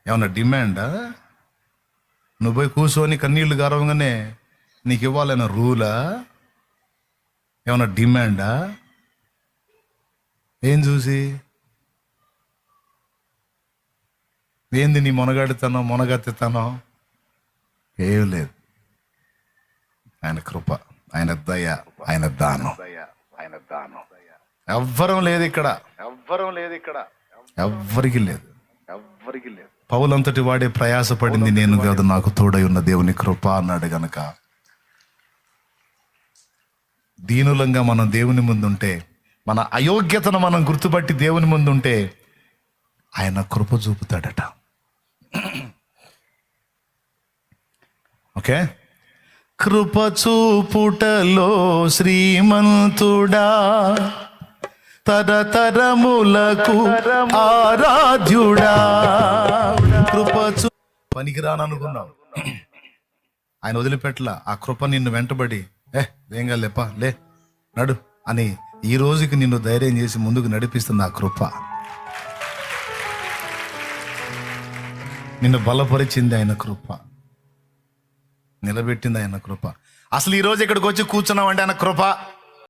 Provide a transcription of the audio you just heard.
ఏమన్నా డిమాండా? నువ్వు పోయి కూర్చొని కన్నీళ్లు గారవంగానే నీకు ఇవ్వాలన్న రూలా? ఏమన్నా డిమాండా? ఏం చూసి ఏంది నీ మొనగత్తితనం? ఏం లేదు. ఆయన కృప, ఆయన దయ, ఆయన దానం. ఎవ్వరం లేదు ఇక్కడ, ఎవ్వరికి లేదు. పౌలంతటి వాడే ప్రయాసపడింది నేను కాదు, నాకు తోడై ఉన్న దేవుని కృప అన్నాడు గనక దీనులంగా మనం దేవుని ముందుంటే, మన అయోగ్యతను మనం గుర్తుపట్టి దేవుని ముందుంటే ఆయన కృప చూపుతాడట. ఓకే, కృప చూపుటలో శ్రీమంతుడా, తరతరములకు ఆరాధ్యుడా. కృప పనికిరాననుకున్నావు, ఆయన వదిలిపెట్టలా. ఆ కృప నిన్ను వెంటబడి వేంగా లేపా లే నడు అని ఈ రోజుకి నిన్ను ధైర్యం చేసి ముందుకు నడిపిస్తుంది ఆ కృప. నిన్ను బలపరిచింది ఆయన కృప, నిలబెట్టింది ఆయన కృప. అసలు ఈ రోజు ఇక్కడికి వచ్చి కూర్చున్నావు అంటే ఆయన కృప.